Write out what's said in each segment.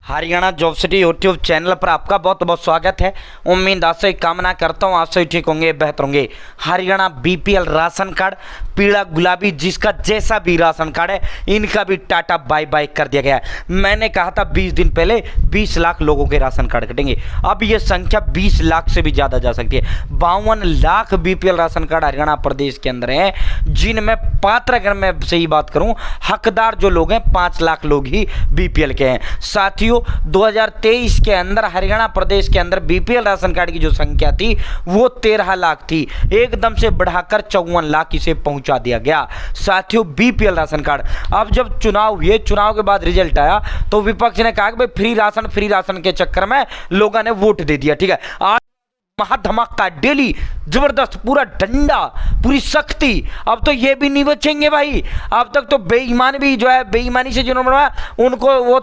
Haryana job city YouTube channel पर आपका बहुत बहुत स्वागत है। उम्मीद आशा कामना करता हूँ आप सभी ठीक होंगे, बेहतर होंगे। हरियाणा बीपीएल राशन कार्ड पीला गुलाबी जिसका जैसा भी राशन कार्ड है इनका भी टाटा बाय बाय कर दिया गया है। मैंने कहा था 20 दिन पहले 20 लाख लोगों के राशन कार्ड कटेंगे, अब ये संख्या 20 लाख से भी ज़्यादा जा सकती है। 52 lakh BPL ration card Haryana प्रदेश के अंदर हैं, जिनमें पात्र, अगर मैं सही बात करूँ, हकदार जो लोग हैं 5 लाख लोग ही बीपीएल के हैं। साथियों 2023 के अंदर हरियाणा प्रदेश के अंदर बीपीएल राशन कार्ड की जो संख्या थी वो 13 लाख थी, एकदम से बढ़ाकर 54 लाख इसे पहुंचा दिया गया। साथियों बीपीएल राशन कार्ड, अब जब चुनाव हुए, चुनाव के बाद रिजल्ट आया तो विपक्ष ने कहा कि भाई फ्री राशन के चक्कर में लोगों ने वोट दे दिया। ठीक है, आज महाधमाका, डेली जबरदस्त, पूरा डंडा, पूरी सख्ती। अब तो ये भी नहीं बचेंगे भाई। अब तक तो बेईमान भी जो है, बेईमानी से जिन्होंने बनवाया उनको वो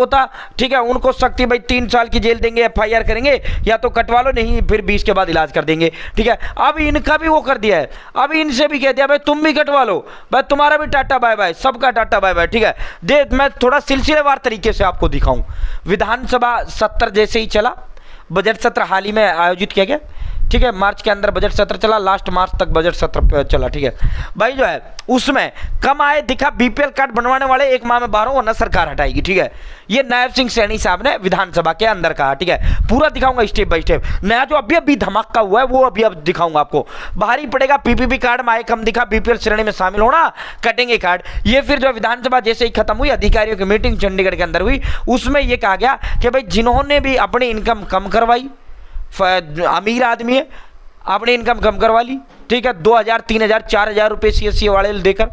था ठीक है, उनको सख्ती, भाई 3 साल की जेल देंगे, एफआईआर करेंगे, या तो कटवा लो, नहीं फिर 20 के बाद इलाज कर देंगे। ठीक है, अब इनका भी वो कर दिया है, अब इनसे भी कह दिया भाई तुम भी कटवा लो, भाई तुम्हारा भी टाटा बाय बाय, सबका टाटा बाय बाय। ठीक है, मैं थोड़ा सिलसिलेवार तरीके से आपको दिखाऊं। विधानसभा सत्र जैसे ही चला, बजट सत्र हाल ही में आयोजित किया गया। ठीक है, मार्च के अंदर बजट सत्र चला, लास्ट मार्च तक बजट सत्र चला। ठीक है भाई, जो है उसमें कम आय दिखा बीपीएल कार्ड बनवाने वाले 1 माह में 12, वरना सरकार हटाएगी। ठीक है, ये नायब सिंह सैनी साहब ने विधानसभा के अंदर कहा। ठीक है, पूरा दिखाऊंगा स्टेप बाय स्टेप। नया जो अभी धमाका हुआ है वो अभी अब दिखाऊंगा आपको। भारी पड़ेगा पीपीपी कार्ड में आय कम दिखा, बीपीएल श्रेणी में शामिल होना, कटेंगे कार्ड। ये फिर जो विधानसभा जैसे ही खत्म हुई, अधिकारियों की मीटिंग चंडीगढ़ के अंदर हुई, उसमें यह कहा गया कि भाई जिन्होंने भी अपनी इनकम कम करवाई, अमीर आदमी है, अपनी इनकम कम करवा ली, ठीक है, 2000, 3000, 4000 रुपये सीएससी वाले देकर,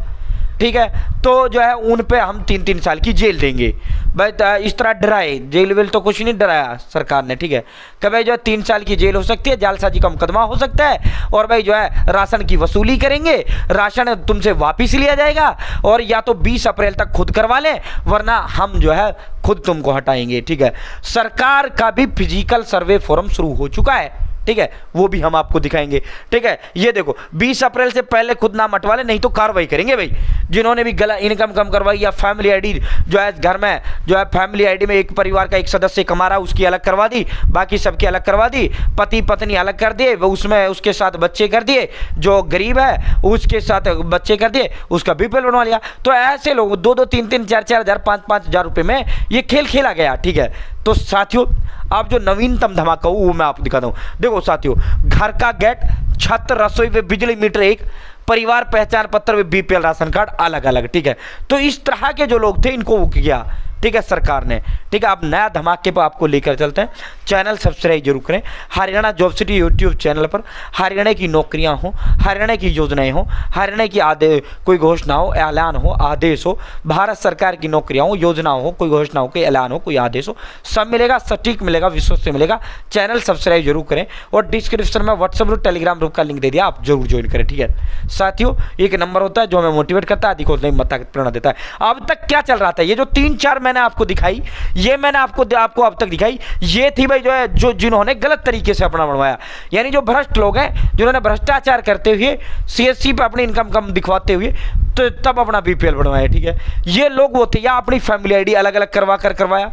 ठीक है, तो जो है उन पे हम 3-3 साल की जेल देंगे। भाई इस तरह डराए, जेल वेल तो कुछ नहीं डराया सरकार ने। ठीक है, कि भाई जो है 3 साल की जेल हो सकती है, जालसाजी का मुकदमा हो सकता है, और भाई जो है राशन की वसूली करेंगे, राशन तुमसे वापिस लिया जाएगा, और या तो 20 अप्रैल तक खुद करवा लें, वरना हम जो है खुद तुमको हटाएंगे। ठीक है, सरकार का भी फिजिकल सर्वे फॉर्म शुरू हो चुका है। ठीक है, वो भी हम आपको दिखाएंगे। ठीक है, ये देखो 20 अप्रैल से पहले खुद नाम हटवा ले, नहीं तो कार्रवाई करेंगे भाई। जिन्होंने भी गलत इनकम कम करवाई, या फैमिली आईडी जो है घर में जो है फैमिली आईडी में एक परिवार का एक सदस्य कमा रहा, उसकी अलग करवा दी, बाकी सबकी अलग करवा दी, पति पत्नी अलग कर दिए, उसमें उसके साथ बच्चे कर दिए, जो गरीब है उसके साथ बच्चे कर दिए, उसका बीपीएल बनवा लिया। तो ऐसे लोग 2-2, 3-3, 4-4 हज़ार, 5-5 हज़ार रुपये में ये खेल खेला गया। ठीक है, तो साथियों अब जो नवीनतम धमाका वो मैं आपको दिखाता हूँ। देखो साथियों, घर का गेट, छत, रसोई व बिजली मीटर एक, परिवार पहचान पत्र व बीपीएल राशन कार्ड अलग अलग। ठीक है, तो इस तरह के जो लोग थे इनको वो किया, ठीक है, सरकार ने। ठीक है, अब नया धमाके पर आपको लेकर चलते हैं। चैनल सब्सक्राइब जरूर करें। Haryana job city YouTube channel पर हरियाणा की नौकरियां हो, हरियाणा की योजनाएं हो, हरियाणा की कोई घोषणा हो, ऐलान हो, आदेश हो, भारत सरकार की नौकरियां हो, योजना हो, कोई घोषणा हो, कोई ऐलान हो, कोई आदेश हो, सब मिलेगा, सटीक मिलेगा, विश्वस्त से मिलेगा। चैनल सब्सक्राइब जरूर करें, और डिस्क्रिप्शन में व्हाट्सएप ग्रुप, टेलीग्राम ग्रुप का लिंक दे दिया, आप जरूर ज्वाइन करें। ठीक है साथियों, एक नंबर होता है जो हमें मोटिवेट करता है, अधिक होता है हिम्मत प्रेरणा देता है। अब तक क्या चल रहा था, ये जो 3-4 मैंने आपको दिखाई, ये मैंने आपको अब तक दिखाई, ये थी भाई जो है जो जिन्होंने गलत तरीके से अपना बनवाया, यानी जो भ्रष्ट लोग हैं, जिन्होंने भ्रष्टाचार करते हुए सीएससी पे अपनी इनकम कम दिखवाते हुए तो तब अपना बीपीएल बनवाया। ठीक है, ये लोग वो थे, या अपनी फैमिली आईडी अलग अलग करवाया,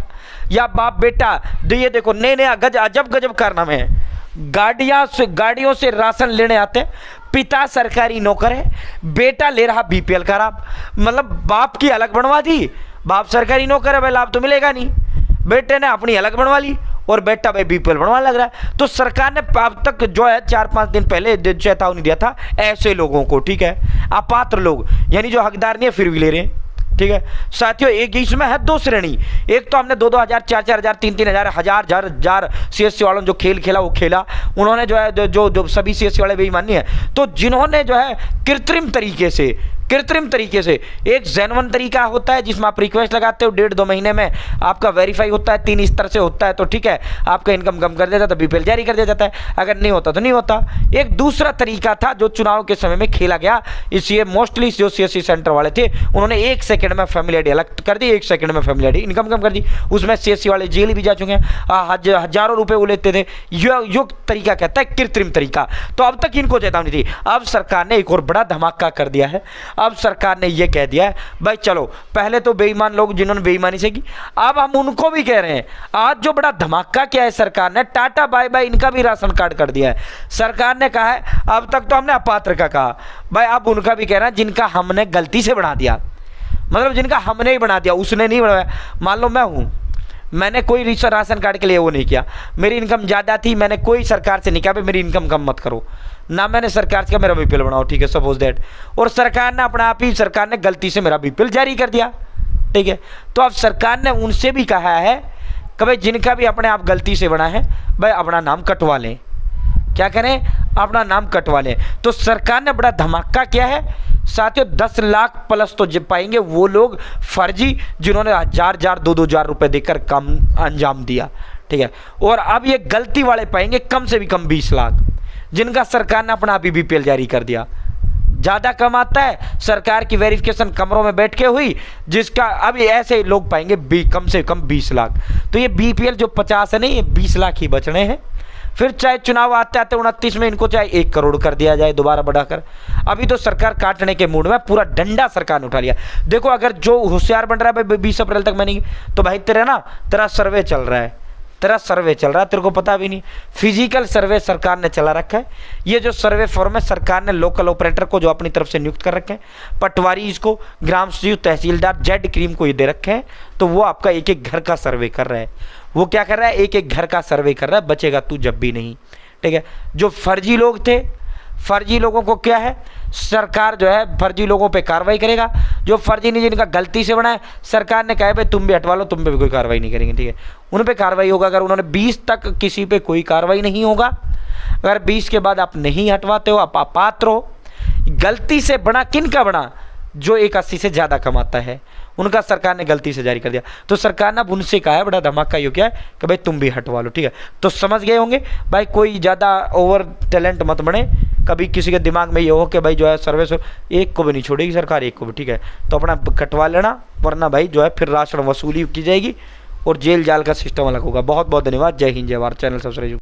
या बाप बेटा, ये देखो नए अजब गजब कारनामे हैं। गाड़ियों से राशन लेने आते, पिता सरकारी नौकर है, बेटा ले रहा बीपीएल का लाभ, मतलब बाप की अलग बनवा दी, बाप सरकारी नौकर है, भाई लाभ तो मिलेगा नहीं, बेटे ने अपनी अलग बनवा ली, और बेटा भाई बीपीएल बनवाने लग रहा है। तो सरकार ने अब तक जो है 4-5 दिन पहले चेतावनी दिया था ऐसे लोगों को। ठीक है, अपात्र लोग, यानी जो हकदार नहीं है फिर भी ले रहे हैं। ठीक है साथियों, एक इसमें है 2 श्रेणी। एक तो हमने 2-2 हज़ार, 4-4 हज़ार, 3-3 हज़ार, हजार सीएससी वालों ने जो खेल खेला वो खेला, उन्होंने जो है जो सभी सीएससी वाले बेईमानी है। तो जिन्होंने जो है कृत्रिम तरीके से एक जेन्युइन तरीका होता है जिसमें आप रिक्वेस्ट लगाते हो, 1.5-2 महीने में आपका वेरीफाई होता है, 3 स्तर से होता है, तो ठीक है, आपका इनकम कम कर दिया जाता है, बीपीएल जारी कर दिया जाता है, अगर नहीं होता तो नहीं होता। एक दूसरा तरीका था जो चुनाव के समय में खेला गया, इसलिए मोस्टली जो सीएससी सेंटर वाले थे उन्होंने 1 सेकंड में फैमिली आईडी अलग कर दी, 1 सेकंड में फैमिली आईडी इनकम कम कर दी, उसमें सीएससी वाले जेल भी जा चुके हैं, हजारों रुपए वो लेते थे। यो तरीका कहता है कृत्रिम तरीका। तो अब तक इनको चेतावनी थी, अब सरकार ने एक और बड़ा धमाका कर दिया है। अब सरकार ने ये कह दिया है भाई चलो, पहले तो बेईमान लोग जिन्होंने बेईमानी से की, अब हम उनको भी कह रहे हैं। आज जो बड़ा धमाका किया है सरकार ने, टाटा बाय बाय इनका भी राशन कार्ड कर दिया है। सरकार ने कहा है, अब तक तो हमने अपात्र का कहा भाई, अब उनका भी कह रहा है जिनका हमने गलती से बना दिया, मतलब जिनका हमने ही बना दिया, उसने नहीं बनाया। मान लो मैं हूँ, मैंने कोई राशन कार्ड के लिए वो नहीं किया, मेरी इनकम ज़्यादा थी, मैंने कोई सरकार से नहीं कहा भाई मेरी इनकम कम मत करो ना, मैंने सरकार से कहा मेरा बीपीएल बनाओ, ठीक है, सपोज दैट, और सरकार ने अपना आप ही सरकार ने गलती से मेरा बीपीएल जारी कर दिया, ठीक है। तो अब सरकार ने उनसे भी कहा है कि भाई जिनका भी अपने आप गलती से बना है भाई अपना नाम कटवा लें। क्या करें? अपना नाम कटवा लें। तो सरकार ने बड़ा धमाका किया है साथियों, 10 लाख प्लस तो पाएंगे वो लोग फर्जी जिन्होंने 1000 2,000 रुपये देकर काम अंजाम दिया, ठीक है। और अब ये गलती वाले पाएंगे कम से भी कम 20 लाख, जिनका सरकार ने अपना अभी बीपीएल जारी कर दिया। ज़्यादा कम आता है सरकार की वेरिफिकेशन कमरों में बैठ के हुई, जिसका अब ऐसे लोग पाएंगे कम से कम 20 लाख। तो ये बीपीएल जो 50 है नहीं, ये 20 लाख ही बचने हैं। फिर चाहे चुनाव आते आते 29 में इनको चाहे 1 करोड़ कर दिया जाए दोबारा बढ़ाकर। अभी तो सरकार काटने के मूड में, पूरा डंडा सरकार ने उठा लिया। देखो अगर जो होशियार बन रहा है भाई 20 अप्रैल तक मैं नहीं, तो भाई तेरा सर्वे चल रहा है, तेरे को पता भी नहीं। फिजिकल सर्वे सरकार ने चला रखा है। ये जो सर्वे फॉर्म है सरकार ने लोकल ऑपरेटर को जो अपनी तरफ से नियुक्त कर रखे हैं, पटवारी इसको, ग्राम सचिव, तहसीलदार, जेड क्रीम को ये दे रखे हैं। तो वो आपका एक एक घर का सर्वे कर रहा है। वो क्या कर रहा है? एक एक घर का सर्वे कर रहा है, बचेगा तू जब भी नहीं, ठीक है। जो फर्जी लोग थे, फर्जी लोगों को क्या है, सरकार जो है फर्जी लोगों पे कार्रवाई करेगा। जो फर्जी नहीं, जिनका गलती से बना है, सरकार ने कहा है भाई तुम भी हटवा लो, तुम पे भी कोई कार्रवाई नहीं करेंगे, ठीक है। उन पे कार्रवाई होगा। अगर उन्होंने 20 तक किसी पे कोई कार्रवाई नहीं होगा, अगर 20 के बाद आप नहीं हटवाते हो, आप अपात्र हो। गलती से बना, किन का बना? जो 81 से ज़्यादा कमाता है, उनका सरकार ने गलती से जारी कर दिया। तो सरकार ने अब उनसे कहा है, बड़ा धमाका ये क्या है कि भाई तुम भी हटवा लो, ठीक है। तो समझ गए होंगे भाई, कोई ज़्यादा ओवर टैलेंट मत बने। कभी किसी के दिमाग में ये हो कि भाई जो है सर्वे एक को भी नहीं छोड़ेगी सरकार, एक को भी, ठीक है। तो अपना कटवा लेना, वरना भाई जो है फिर राशन वसूली की जाएगी और जेल जाल का सिस्टम अलग होगा। बहुत बहुत धन्यवाद। जय हिंद, जय भारत। Channel subscribe